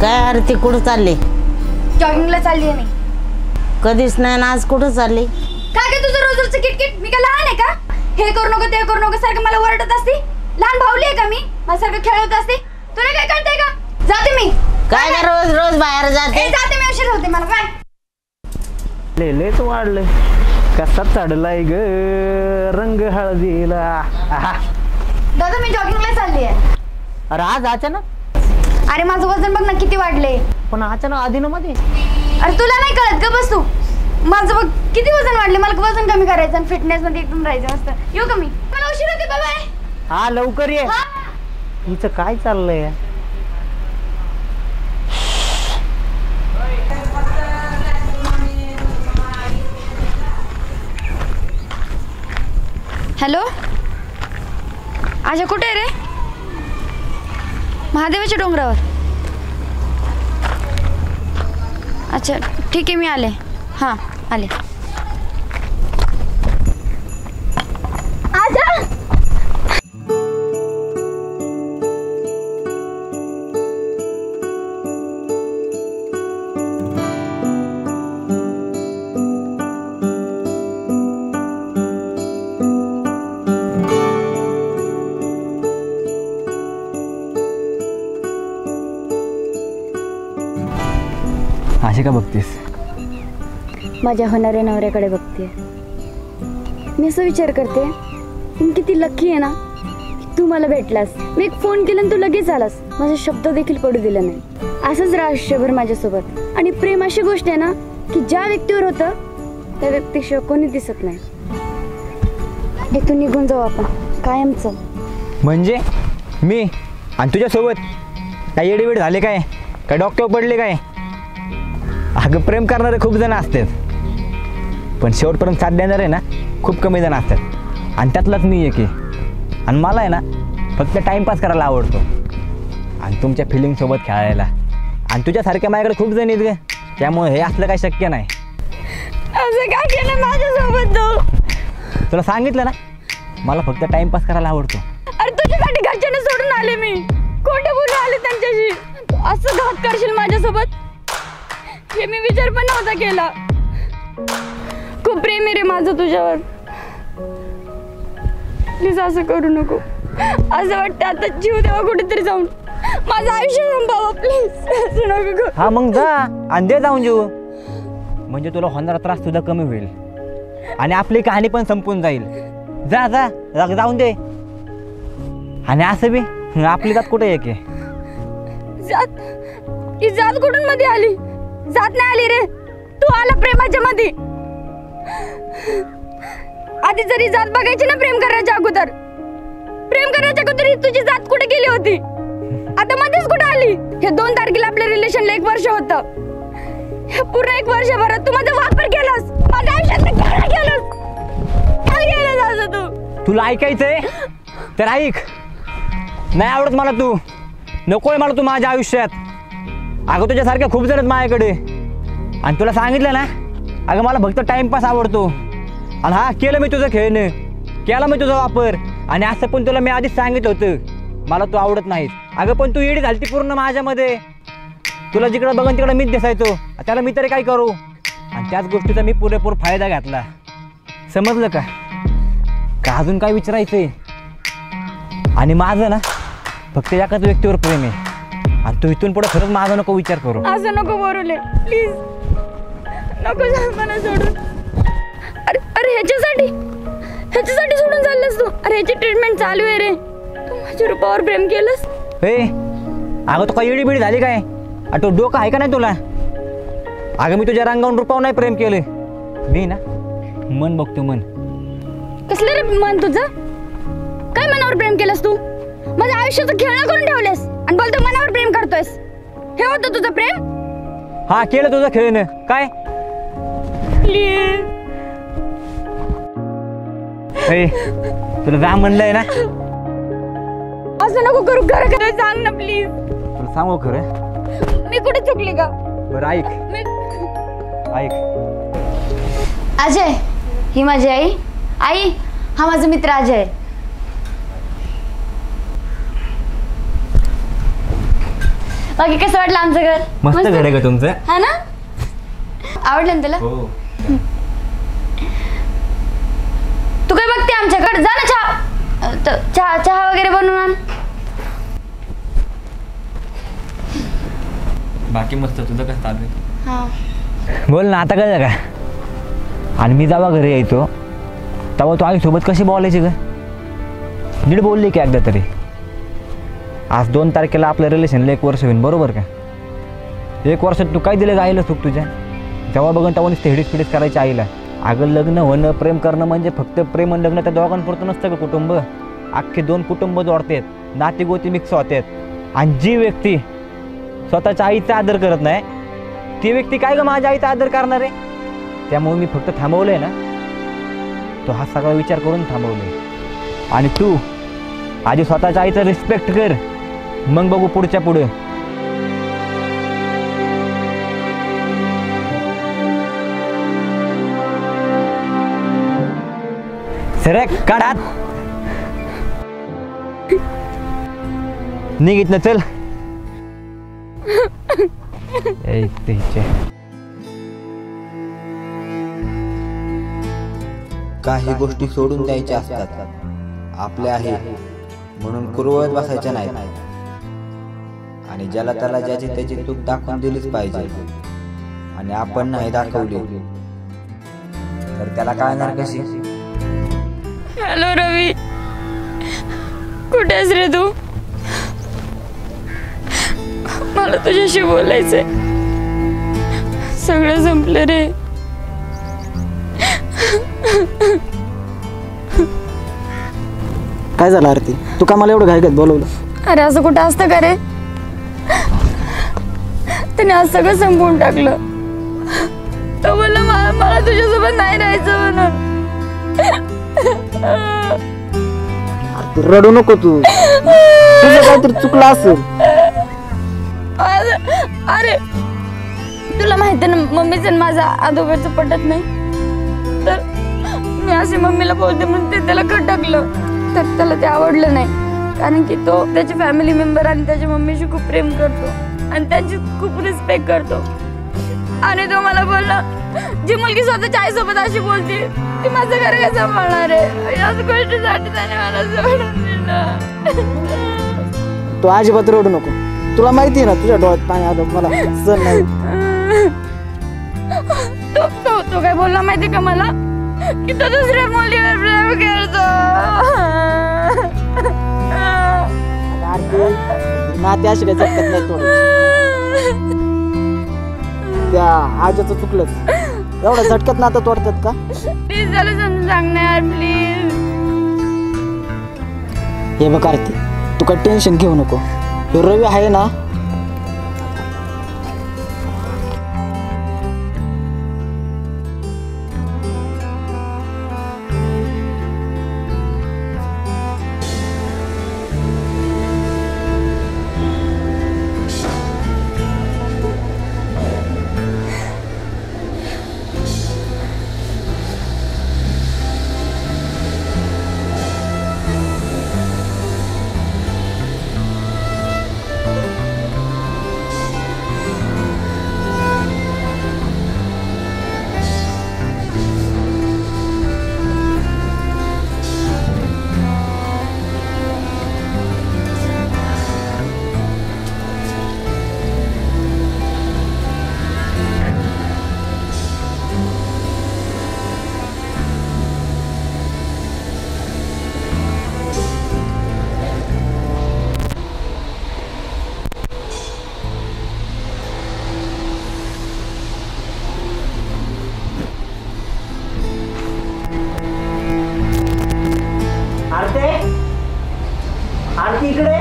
काय आरती कुठं चालली? जॉगिंगला चालली आहे मी. कधीच नाही ना, आज कुठं चालली? काय काय तुझं रोज रोजचं किटकिट? मी काय लहान आहे का? हे करू नको ते करू नको सारखं मला ओरडत असते. लहान भावली आहे का मी? मला सारखं खेळत असते. तुला काय कळतंय का? जाते मी. काय ना रोज रोज बाहेर जाते? जाते मी, उशीर होते मला. काय लेलेच वाढलंय, कसा चढलाय ग रंग हळदीला. दादा मी जॉगिंगला चालली आहे. अरे आज अचानक? अरे माझं वजन बघ ना किती वाढले. पण अचानक आधीनं मध्ये? अरे तुला नाही कळत का? बस तू. माझं बघ किती वजन वाढले. मला वजन कमी करायचं आणि फिटनेस मध्ये एकदम राहायचं मस्त. येऊ का मी? मला उशीर होते बाबा. हा लवकर ये. हिचं काय चाललंय? हॅलो आजा, कुठे आहे रे? महादेवाच्या डोंगरावर. अच्छा ठीक आहे, मी आले. हां आले. आजा अशी का बघतेस? माझ्या होणाऱ्या नवऱ्याकडे बघते. मी असं विचार करते मी किती लकी आहे ना की तू मला भेटलास. मी एक फोन केला आणि तू लगेच आलास. माझा शब्द देखील पडू दिला नाही. असंच राहा आयुष्यभर माझ्यासोबत. आणि प्रेम अशी गोष्ट आहे ना की ज्या व्यक्तीवर होतं त्या व्यक्तीशिवाय कोणी दिसत नाही. इथून निघून जाऊ आपण कायमचं. म्हणजे मी आणि तुझ्यासोबत काय येडीवेड झाले काय? काय डॉक्टर पडले काय? अगं प्रेम करणारे खूप जण असतात, पण शेवटपर्यंत साथ देणारे ना खूप कमी जण असतात. आणि त्यातलाच मी एक आहे. आणि मला आहे ना फक्त टाईमपास करायला आवडतो आणि तुमच्या फिलिंगसोबत खेळायला. आणि तुझ्यासारख्या माझ्याकडे खूप जण आहेत ग, त्यामुळे हे असलं काही शक्य नाही. असं काय केलं माझ्यासोबत तू? तुला सांगितलं ना मला फक्त टाईमपास करायला आवडतो. अरे तुझ्यासाठी घरच्यांना सोडून आले मी. खोटं बोलून आले त्यांच्याशी. असं घात करशील माझ्यासोबत हे मी विचार पण नव्हता केला. खूप प्रेम आहे रे माझं तुझ्यावर. प्लीज असं करू नको. असं वाटतं आता जीव देवा कुठेतरी जाऊन माझं आयुष्य संपावं. प्लीज असं नको करू. हा मग जा आणि दे जाऊन जीव. म्हणजे तुला होणारा त्रास सुद्धा कमी होईल आणि आपली कहाणी पण संपून जाईल. जा जा जाऊन दे. आणि असं बी आपली जात कुठे एक आहे? जात ही जात कुठून मध्ये आली? जात नाही आली रे. तू आला प्रेमाच्या मध्ये. आधी जरी जात बघायची ना प्रेम करायच्या अगोदर. प्रेम करायच्या अगोदर तुझी जात कुठे गेली होती? आता मध्येच कुठे आली? हे 2 तारखेला आपल्या रिलेशनला 1 वर्ष होतं. पूर्ण 1 वर्षभरात तू माझा वापर केलास. माझ्या आयुष्यात काय केलंस? काय केलंस असं तू? तुला ऐकायचंय तर ऐक. नाही आवडत मला तू, नकोय मला तू माझ्या आयुष्यात. अगं तुझ्यासारख्या खूप जण आहेत माझ्याकडे. आणि तुला सांगितलं ना अगं मला फक्त टाइमपास आवडतो. आणि हा केलं मी तुझं खेळणं, केला मी तुझा वापर. आणि असं पण तुला मी आधीच सांगितलं होतं मला तू आवडत नाहीस. अगं पण तू येडी झालती पूर्ण माझ्यामध्ये. तुला जिकडं बघन तिकडं मीच दिसायचो. त्याला मी तरी काय करू? आणि त्याच गोष्टीचा मी पुरेपूर फायदा घेतला. समजलं का? का अजून काय विचारायचंय? आणि माझं ना फक्त एकाच व्यक्तीवर प्रेम आहे. आणि तू इथून पुढे खरंच माझा नको विचार करू. असं नको बोलले प्लीज. नको जा मला सोडून. अरे अरे ह्याच्यासाठी सोडून चाललास तू? अरे ह्याची ट्रीटमेंट चालू आहे रे. तू माझ्या रूपावर प्रेम केलंस? हे अगं तू काय येडी बिडी झाली काय? तो डोकं आहे का नाही तुला? अगं मी तुझ्या रंगावून रूपावर नाही प्रेम केलं. मी ना मन बघतो. मन कसलं रे मन तुझं? काय मनावर प्रेम केलंस तू? माझ्या आयुष्याचं खेळणं करून ठेवलेस आणि बोलतो मनावर प्रेम करतोयस. हे होतं तुझं प्रेम? हा केलं तुझं खेळणं काय? प्लीज तुला जा म्हणलंय ना. असं नको करू. खरं सांग ना प्लीज. तुला सांगू खरं मी कुठे चुकली का? बरं ऐक. ऐक अजय, ही माझी आई. आई हा माझा मित्र अजय. बाकी कसं वाटलं आमचं घर? मस्त घर आहे का तुमचं? हा ना, आवडलं ना तुला? हो. तू काय बघते आमच्याकडे? जा ना चहा चहा वगैरे बनवून आण. बाकी मस्त. तुझं कसं चालू आहे? हा बोल ना, आता कळलं का? आणि मी जेव्हा घरी यायचो तेव्हा तू आईसोबत कशी बोलायची ग? नीट बोलली की एकदा तरी? आज 2 तारखेला आपलं रिलेशनला 1 वर्ष होईल, बरोबर का? 1 वर्षात तू काय दिलं आईला सुख तुझ्या? जेव्हा बघून तेव्हा नुसते हिडीस पिडीस करायची आईला. अगं लग्न होणं, प्रेम करणं म्हणजे फक्त प्रेम आणि लग्न त्या दोघांपुरतं नसतं का कुटुंब? अख्खे 2 कुटुंब जोडतात, नाती गोती मिक्स होतात. आणि जी व्यक्ती स्वतःच्या आईचा आदर करत नाही ती व्यक्ती काय ग माझ्या आईचा आदर करणार आहे? त्यामुळे मी फक्त थांबवलंय ना, तो हा सगळा विचार करून थांबवलंय. आणि तू आधी स्वतःच्या आईचा रिस्पेक्ट कर, मग बघू पुढच्या पुढे. सरे काढात निघित ना, चल. काही गोष्टी सोडून द्यायच्या असतात, आपल्या आहे म्हणून कुरवत बसायच्या नाहीत. आणि ज्याला त्याला ज्याची त्याची चूक दाखवून दिलीच पाहिजे. आणि आपण नाही दाखवली तर त्याला कळणार कशी? हॅलो रवी, कुठेस रे तू? मला तुझ्याशी बोलायचंय. सगळं संपलं रे. काय झालं आरती? तू का मला एवढं घाईघाईत बोलवलं? अरे असं कुठं असतं का रे? त्याने आज सगळं संपवून टाकलं. तो बोलला मला तुझ्यासोबत नाही राहायचं म्हणून. आरती रडू नको तू, तुझं काहीतरी चुकलं असेल. अरे तुला माहिती ना मम्मीचं माझा आदोबाचं पटत नाही, तर मी असे मम्मीला बोलते म्हणून ते त्याला खटकलं. तर त्याला ते आवडलं नाही, कारण की तो त्याचे फॅमिली मेंबर आणि त्याच्या मम्मीशी खूप प्रेम करतो आणि त्यांची खूप रिस्पेक्ट करतो. आणि तो मला बोलला, जी मुलगी स्वतःच्या आईसोबत अशी बोलते ती माझं घर काय सांभाळणार आहे? याच गोष्टीसाठी त्याने मला सोडून दिलं. तू अजिबात रडू नको. तुला माहिती आहे ना तुझ्या डोळ्यात पाणी आलं, मला सहन नाही. तो काय बोलला माहिती का मला? की तो दुसऱ्या मुलीवर प्रेम करतो. आरती नाते अशी काही जगत नाही थोडं. त्या आजचं चुकलंच. एवढ्या झटक्यात नातं तोडतात का? प्लीज त्याला समजून सांग ना यार, प्लीज. हे बघ आरती, तू काही टेन्शन घेऊ नको. हे रवी आहे ना, आरती इकडे.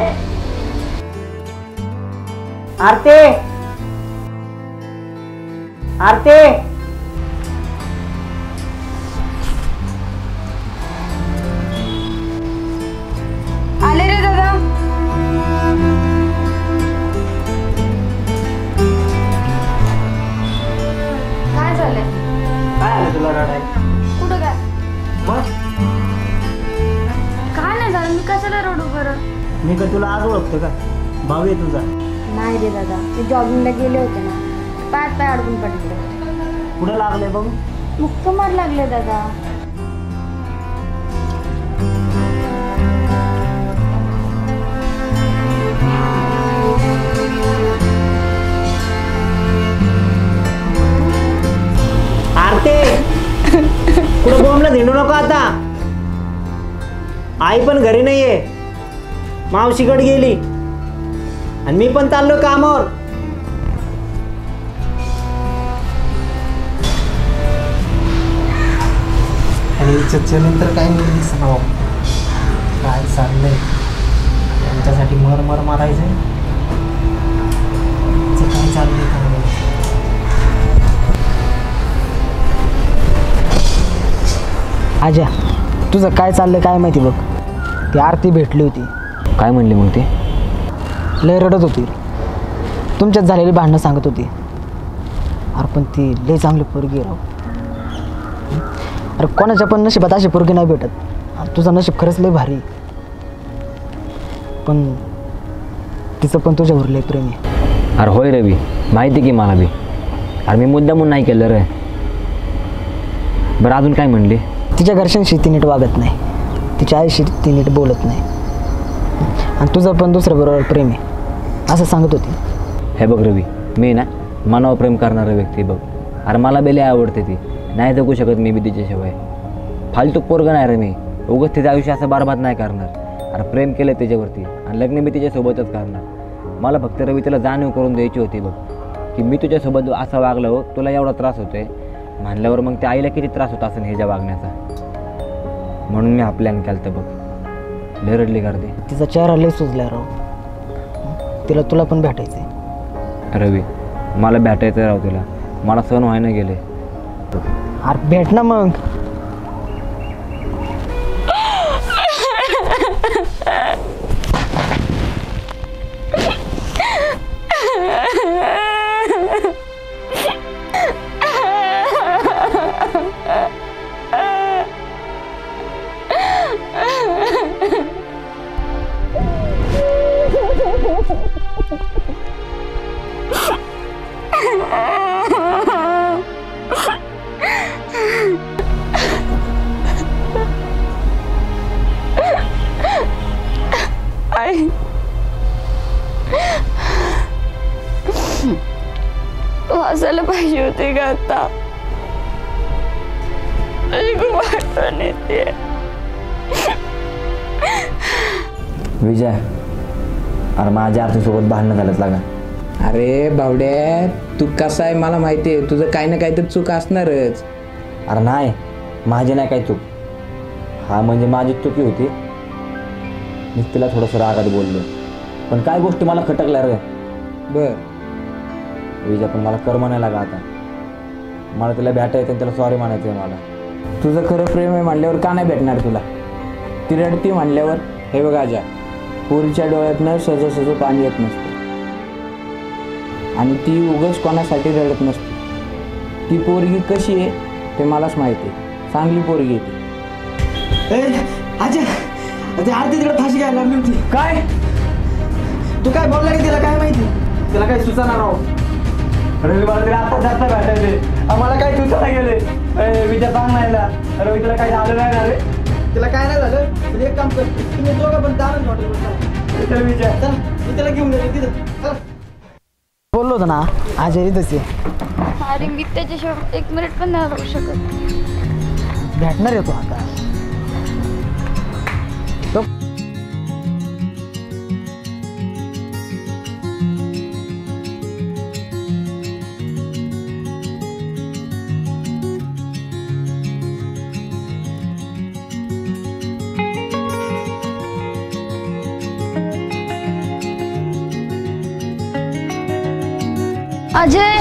आरती आरती आले रे दादा. काय झालंय? काय आलं तुला रडाय? कुठं काय? मग काय नाही झालं, मी कशाला रडू बरं? मी का तुला आज ओळखतो का? भाऊ आहे तुझा. नाही रे दादा, ते जॉगिंगला गेले होते ना, पाय अडकून पडले. कुठं लागले बघ? मुक्क मार लागले दादा. आरते कुठं बोंबला धिंडू नको आता. आई पण घरी नाहीये, मावशीकडे गेली आणि मी पण चाललो कामावर. आणि चर्चेनंतर काय नाही दिसणार. काय चाललंय त्यांच्यासाठी मर मारायचंय. काय चाललंय काय नाही. आजा तुझं काय चाललंय काय माहिती बघ. ती आरती भेटली होती, काय म्हणली मग ते? लय रडत होती, तुमच्यात झालेली भांडणं सांगत होती. अरे पण ती लय चांगली पोरगी राव. अरे कोणाच्या पण नशिबात अशी पोरगी नाही भेटत. अरे तुझं नशीब खरंच लय भारी. पण तिचं पण तुझ्यावर लय प्रेम आहे. अरे होय रवी, माहिती की मला बी. अरे मी मुद्दा म्हणून नाही केलं रे. बरं अजून काय म्हणली? तिच्या घरच्यांशी ती नीट वागत नाही, तिच्या आईशी ती नीट बोलत नाही, आणि तुझं पण दुसऱ्याबरोबर प्रेम आहे असं सांगत होती. हे बघ रवी, मी ना मनावर प्रेम करणारा व्यक्ती बघ. अरे मला बेले आवडते ती, नाही जगू शकत मी बी तिच्याशिवाय. फालतू पोरगं नाही रे मी, उगाच तिचं आयुष्य असं बरबाद नाही करणार. अरे प्रेम केलं त्याच्यावरती आणि लग्न मी तिच्यासोबतच करणार. मला फक्त रवी तिला जाणीव करून द्यायची होती बघ, की मी तुझ्यासोबत असं वागलं हो, तुला एवढा त्रास होतोय म्हणल्यावर मग त्या आईला किती त्रास होता असेल ह्याच्या वागण्याचा. म्हणून मी हा प्लॅन केलं बघ. लय रडली करते. तिचा चेहरा लय सुजला राव. तिला तुला पण भेटायचंय. रवी मला भेटायचं राव तिला, मला सहन व्हायला गेले. अरे भेट ना मग. आई वाचायला पाहिजे होते का आता? खूप आठवण येते. विजय, अरे माझ्या आरतीसोबत भांडणं झालं लागा. अरे बावड्या, तू कसा आहे मला माहिती आहे. तुझं काही ना काही तर चूक असणारच. अरे नाही, माझी नाही काही चूक. हा म्हणजे माझी चुकी होती. मी तिला थोडंसं रागात बोललो, पण काय गोष्टी मला खटकल्या रे. बर विजय, पण मला कर्म नाही लागा आता. मला तिला भेटायचं आणि तिला सॉरी म्हणायचं आहे मला. तुझं खरं प्रेम आहे म्हणल्यावर का नाही भेटणार तुला? ती रडती म्हणल्यावर हे बघ आजा, पोरीच्या डोळ्यातनं सहज पाणी येत नसतं, आणि ती उगाच कोणासाठी रडत नसते. ती पोरगी कशी आहे ते मलाच माहिती आहे. चांगली पोरगी आहे ती. आजा ते आरती तिकडे फाशी घ्यायला लागली होती. काय तू काय बोलला की तिला काय माहिती? तिला काही सुचना राव. रवी मला तिला आता जास्त भेटायचे, आम्हाला काही सुचना गेले. विचार सांग नाही रवी, तिला काही झालं नाही ना रे? तिला काय नाही झालं. म्हणजे एक काम कर, तुम्ही दोघं पण दारण हॉटेल विचार चला, मी तिला घेऊन येते तिथं. चला बोललो होतो ना आज इथंच आहे. अरे मी त्याच्याशिवाय 1 मिनिट पण नाही राहू शकत. भेटणार येतो आता. अजय,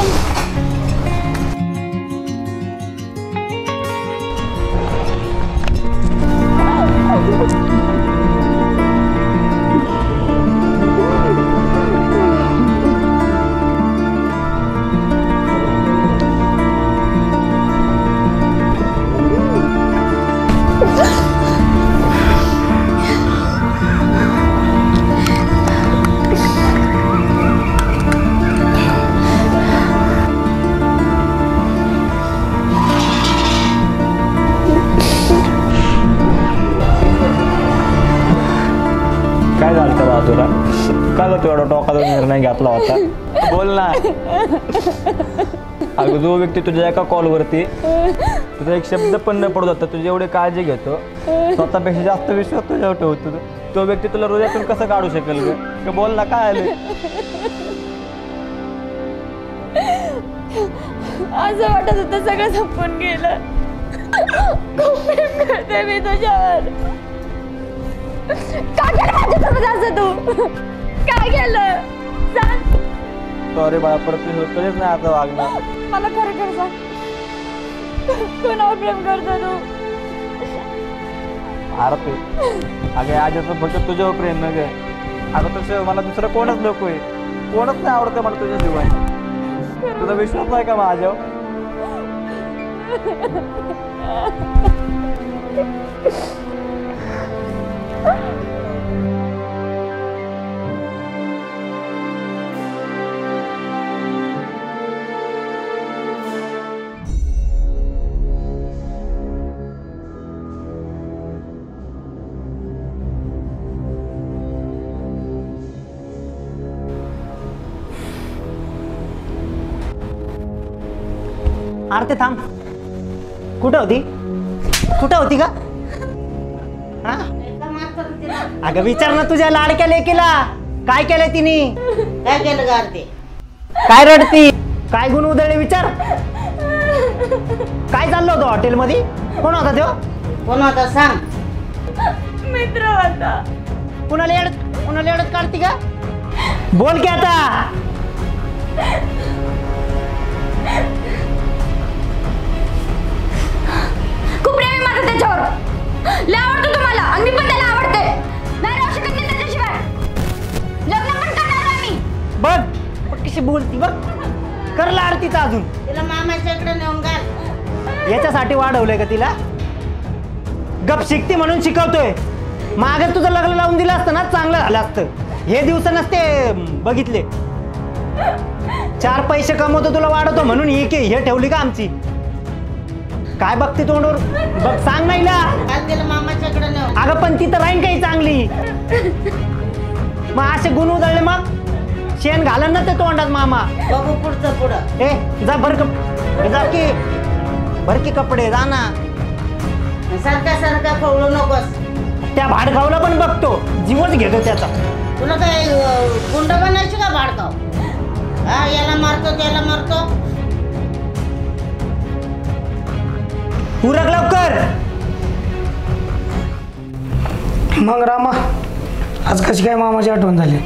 तुला तेवढा टोकाचा निर्णय घेतला होता? बोल ना. अगं जो व्यक्ती तुझ्या एका कॉलवरती तुझा एक शब्द पण न पडत होता, तुझी एवढी काळजी घेतो, स्वतःपेक्षा जास्त विश्वास तुझ्यावर ठेवतो, तो व्यक्ती तुला हृदयातून कसं काढू शकेल ग? बोल ना, काय आले? असं वाटत होतं सगळं संपून गेलं. खूप प्रेम करते मी तुझ्यावर. काय केलं माझ्यासोबत असं तू? काय केलं सांग. सॉरी बाळा, परत कधीच नाही आता वागणार. मला खरं खरं सांग, कोणावर प्रेम करतो तू? आरती, अगं आजचं फक्त तुझ्यावर प्रेम न गे. अगं तुझं मला दुसरं कोणच नको आहे, कोणच नाही आवडतं मला तुझ्या जीवन. तुझा विश्वास नाही का माझ्यावर? आरती थांब. कुठं होती? कुठं होती का? हा? अगं विचार ना तुझ्या लाडक्या लेकीला, काय केलंय तिने? काय केलं का आरती? काय रडती? काय गुण उधळले विचार. काय चाललं होतं हॉटेलमध्ये? कोण होता तो? कोण होता सांग. मित्र होता. कुणाला एडत काढती का? बोल की आता. खूप प्रेम आहे माझं त्याच्यावर. लय आवडतो तुम्हाला आणि मी पण त्याला आवडते. नाही राहू शकत नाही त्याच्याशिवाय. लग्न पण करणार आहे मी. बघ कशी बोलती बघ. कर लाडतीचा अजून. तिला मामाच्या इकडे नेऊन घाल. याच्यासाठी वाढवलंय का तिला? गप शिकती म्हणून शिकवतोय. मागे तुझं लग्न लावून दिलं असतं ना, चांगलं झालं असतं. हे दिवस नसते बघितले. 4 पैसे कमवतो तुला वाढवतो म्हणून हे ठेवली का आमची? काय बघते तोंडवर? बघ सांग नाही ना. घाल तिला मामाच्या इकडे नेऊन. अगं पण तिथं राहीन काही चांगली. मग असे गुण उधळले मग शेण घालन ना ते तोंडात मामा. बघू पुढचं पुढं. ए जा भर की कपडे जा ना. सारखा खवळू नकोस. त्या भाडखावला पण बघतो, जीवच घेतो त्याचा. तुला काय गुंड बनायची का भाडकाव? हा, याला मारतो त्याला मारतो. उरक लवकर. मग रामा, आज कशी काय मामाची आठवण झाली?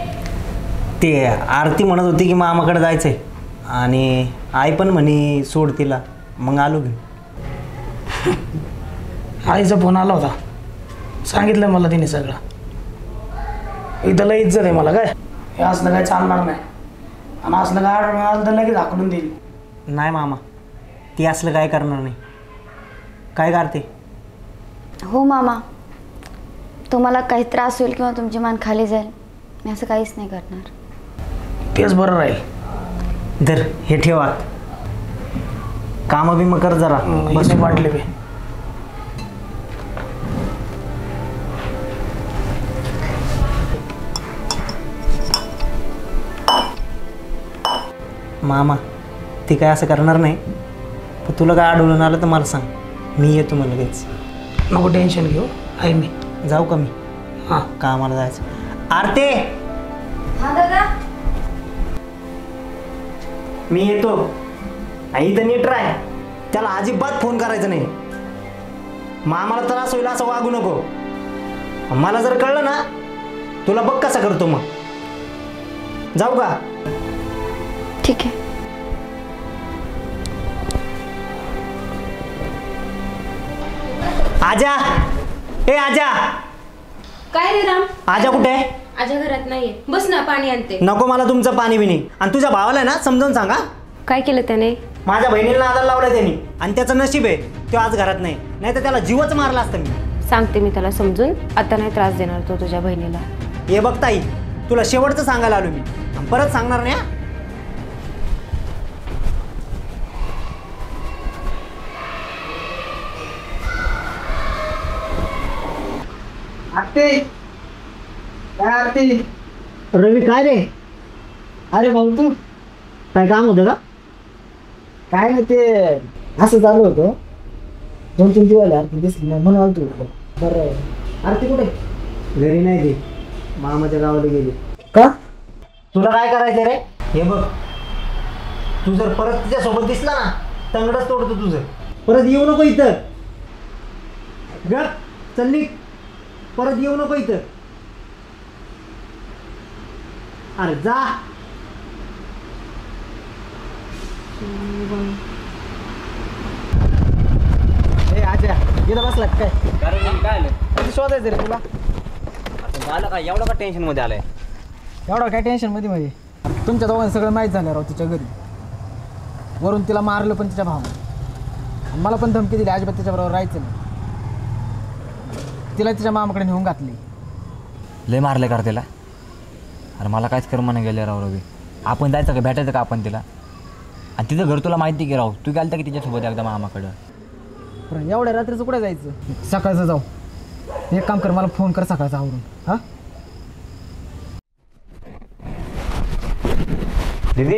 ते आरती म्हणत होती की मामाकडे जायचंय आणि आई पण म्हणे सोड तिला, मग आलो घेऊन. आईचा फोन आला होता, सांगितलं मला तिने सगळं. इथं लय इज्जत आहे मला. काय हे असलं काय चालणार नाही, आणि असलं काय आठवण आलं तर लगेच हाकलून देईल. नाही मामा, ती असलं काय करणार नाही. काय करते? हो मामा, तुम्हाला काही त्रास होईल किंवा तुमची मान खाली जाईल, मी असं काहीच नाही करणार. तेच बरं राहील. धर हे ठेवा, कामं बिमं कर जरा. बस वाटले बे. मामा ती काय असं करणार नाही, पण तुला काय आढळून आलं तर मला सांग, मी येतो मग लगेच. नको टेन्शन घेऊ, आहे मी. जाऊ का मी? हां, कामाला जायचं. आरते मी येतो. आई तर नीट राह, त्याला अजिबात फोन करायचा नाही. मामाला त्रास होईल असं वागू नको. मला जर कळलं ना, तुला बघ कसा करतो. मग जाऊ का? ठीक आहे. आजा, ए आजा. काय रे राम? आजा कुठे आहे? आजा घरात नाहीये. बस ना, पाणी आणते. नको मला तुमचं पाणी बिनी. आणि तुझ्या भावाला आहे ना समजावून सांगा. काय केलं त्याने? माझ्या बहिणीला नादाला लावलं त्यांनी, आणि त्याचं नशीब आहे तो आज घरात नाही, नाही तर त्याला जीवच मारला असतं मी. सांगते मी त्याला समजून, आता नाही त्रास देणार तो तुझ्या बहिणीला. हे बघ ताई, तुला शेवटचं सांगायला आलो मी, परत सांगणार नाही. आरती, आरती, रवी काय रे? अरे भाऊ तू काय काम होतं का? काय नाही ते असं चालू होतं 2-3 दिवस आरती दिसली नाही म्हणून आलतो बरं. आरती कुठे? घरी नाही ती मामाच्या गावाला गेली. का? तुला काय करायचं रे? हे बघ, तू जर परत तिच्यासोबत दिसला ना तंगडच तोडतो तुझं. परत येऊ नको इथं. ग चल निघ. परत येऊ नको इथं. अरे जा. आजा इथं बसला काय काय आलं कधी शोधायचं रे तुला? झालं का एवढं का टेन्शनमध्ये आलंय? एवढं काय टेन्शन मध्ये म्हणजे तुमच्या दोघांना सगळं माहीत झालं राव तिच्या घरी. वरून तिला मारलं पण तिच्या भावाने. मला पण धमकी दिली अजिबात तिच्याबरोबर राहायचं नाही. तिला तिच्या मामाकडे नेऊन घातली. लय मारले का तिला? अरे मला काहीच कर्माने गेले राव रवी. आपण जायचं का भेटायचं का आपण तिला? आणि तिचं घर तुला माहिती की राव, तू गेलता की तिच्यासोबत एकदा मामाकडं? बरं एवढ्या रात्रीचं कुठे जायचं? सकाळचं जाऊ. एक काम कर, मला फोन कर सकाळचं आवरून. हां दीदी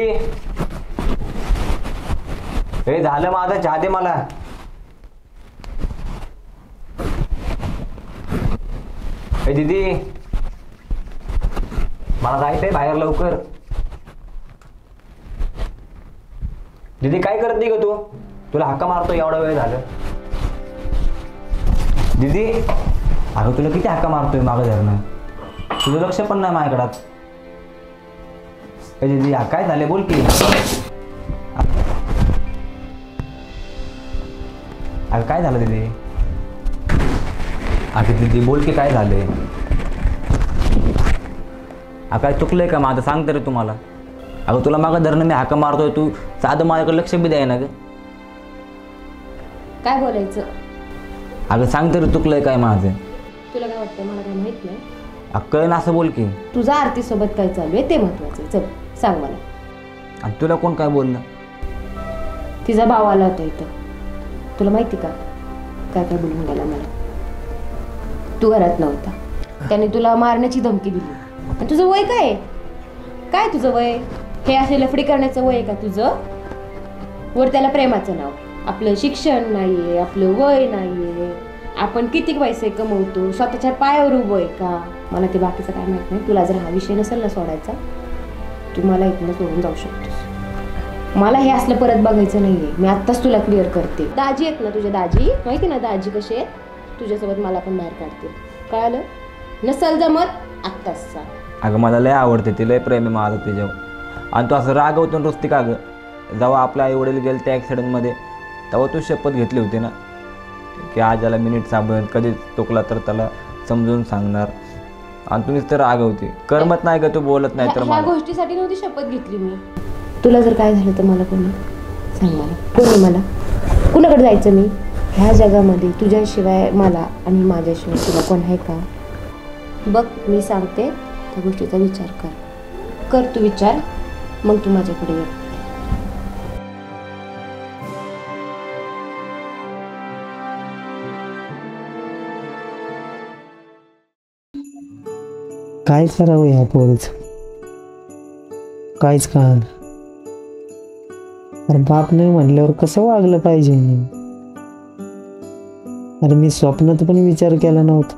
हे झालं माझं, चहा दे मला. हे दीदी मला जायचंय बाहेर लवकर. दीदी काय करत नाही ग तू? तुला हक्का मारतो एवढा वेळ झालं. दीदी अगं तुला किती हक्का मारतोय मागं धरणं, तुझं लक्ष पण नाही माझ्याकडं. दीदी काय झाले बोल की. अगं काय झालं दीदी? अगं दीदी बोल की काय झाले? काय चुकलंय का माझं? सांग तरी तुम्हाला. अगं तुला मागं धरणं मी हाका मारतोय, तू साधं माझ्याकडे लक्ष बी द्याय ना ग. काय बोलायचं? अगं सांग तरी चुकलंय काय माझं? तुला काय वाटतं मला काय माहित नाही? कळ ना असं बोल की. तुझा आरतीसोबत काय चालू आहे ते महत्वाचं. चल सांग मला. आणि तुला कोण काय बोललं? तिचा भाव आला होता इथं. तुला माहिती का काय काय बोलून गेला मला? तू घरात नव्हता, त्याने तुला मारण्याची धमकी दिली. आणि तुझं वय काय? काय तुझं वय? हे असे लफडी करण्याचं वय आहे का तुझं? वर त्याला प्रेमाचं नाव. आपलं शिक्षण नाहीये, आपलं वय नाहीये, आपण किती पैसे कमवतो, स्वतःच्या पायावर उभं आहे का? मला ते बाकीचं काय माहित नाही. तुला जर हा विषय नसेल ना सोडायचा, तू मला इथनं सोडून जाऊ शकतोस. मला हे असलं परत बघायचं नाहीये. मी आत्ताच तुला क्लिअर करते. दाजी आहेत ना तुझ्या, दाजी माहिती ना दाजी कसे आहेत? तुझ्यासोबत मला पण बाहेर काढतील. कळालं? नसल जमत आत्ताच सांग. अगं मला लय आवडते, ती लय प्रेम आहे माझं तिच्यावर. आणि तू असं रागवतो रस्ती का गं? जेव्हा आपल्या आई वडील गेले त्या ॲक्सिडेंटमध्ये तेव्हा तू शपथ घेतली होती ना की आज याला मिनिट साबण, कधी चुकला तर त्याला समजून सांगणार. आणि तुम्हीच तर रागवते. करमत नाही का तू बोलत नाही तर? ह्या गोष्टीसाठी नव्हती शपथ घेतली मी. तुला जर काय झालं तर मला कोणी सांग. मला कोणी, मला कुणाकडे जायचं मी? ह्या जगामध्ये तुझ्याशिवाय मला आणि माझ्याशिवाय तुला कोण आहे का? बघ मी सांगते, त्या गोष्टीचा विचार कर तू विचार, मग तू माझ्याकडे ये. काय करावं ह्या पोरीचं? काहीच कळणार. अरे बाप नाही म्हणल्यावर कसं वागलं पाहिजे? अरे मी स्वप्नात पण विचार केला नव्हता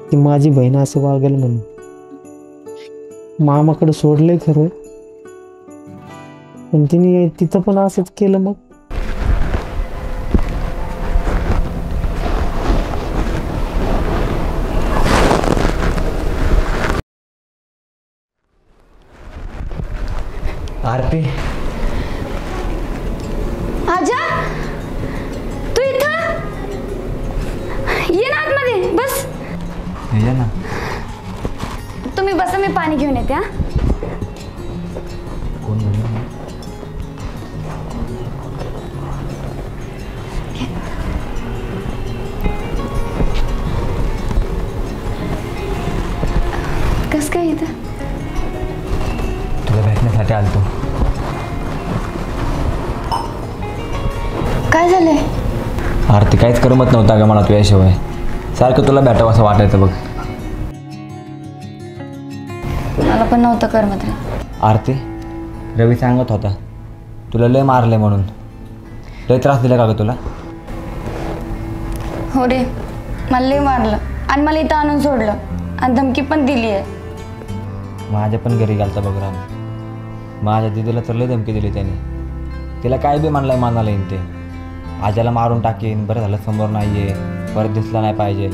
की माझी बहीण असं वागेल म्हणून. मामाकडे सोडलंय खरं, पण तिने तिथं पण असंच केलं. मग आरती आजा तू इथं ये ना आतमध्ये बस. ये ना. तुम्ही बसा, मी पाणी घेऊन येते. कोण म्हणलं? कस काय इथं? तुला भेटण्यासाठी आलतो. काय झालंय? आरती काहीच करमत नव्हता ग मला तुझ्याशिवाय. सारखं तुला भेटावं असं वाटायचं बघ. मला पण नव्हतं करमत रे. आरती, रवी सांगत होता तुला लय मारले म्हणून. लय त्रास दिला का ग तुला? हो रे, मला लय मारलं आणि मला इथं आणून सोडलं आणि धमकी पण दिली आहे. माझ्या पण घरी घालता बघ राम. माझ्या दिदीला तर लय धमकी दिली त्याने. तिला काय बी म्हणलाय मानाला येईन ते. आज्याला मारून टाकेन, बरं झालं समोर नाही आहे, परत दिसला नाही पाहिजे.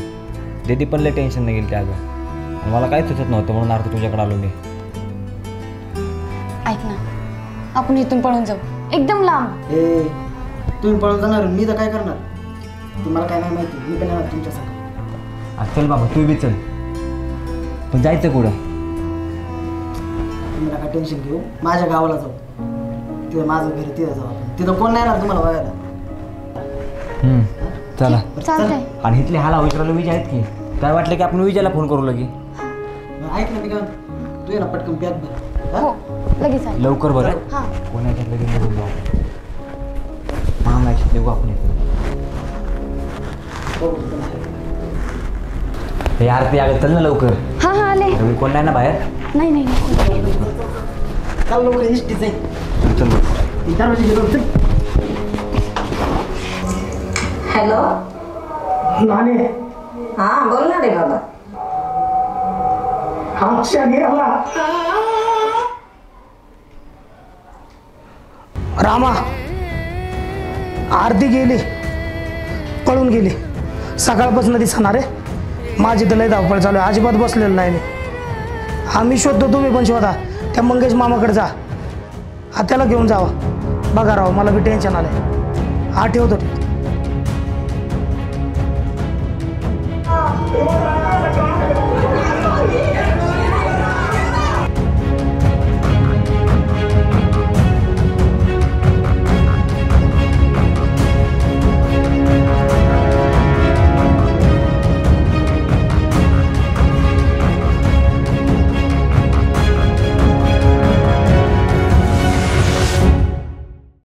दीदी पण लय टेन्शन नाही गेली त्यागं. आणि मला काहीच सुचत नव्हतं म्हणून आरती तुझ्याकडे आलो मी. ऐक ना, आपण इथून पळून जाऊ एकदम लांब. तुम्ही पळून जाणार, मी तर काय करणार? तुम्हाला काय नाही माहिती, मी पण येणार तुमच्या संग. चल बाबा तू बी चल. पण जायचं कुठं? तुम्ही नका टेन्शन घेऊ, माझ्या गावाला जाऊ. तिथं माझं घर, तिथं जाऊ आपण. तिथं कोण नाही येणार तुम्हाला बघायला. चला. चालतंय. आणि इथले हाला विचारलं विजय आहेत की काय? वाटलं की आपण विजयला फोन करू लगी. ऐक ना, मी काय तू ये ना पटकन बॅग भर. हो लगेच आहे. लवकर बरं. हां कोणाच्या लगेच निघून जाऊ. मामाची देऊ आपण इथं. हे आरती अगं चल ना लवकर. हां हां आले. रवी कोण नाही ना बाहेर? नाही नाही चाल लवकर, इष्टीच आहे. चल ती दरवाजा घेऊन चल. हॅलो. नाणे हा बोल ना रे बाबा. आमच्या गेला रामा. आरती गेली, पळून गेली. सकाळपासून दिसणार आहे. माझी तर लय धावपळ चालू आहे, अजिबात बसलेलं नाही मी. आम्ही शोधतो, तुम्ही पण शोधा. त्या मंगेश मामाकडे जा, त्याला घेऊन जावा. बघा राव, मला बी टेन्शन आलंय. ठेवतो.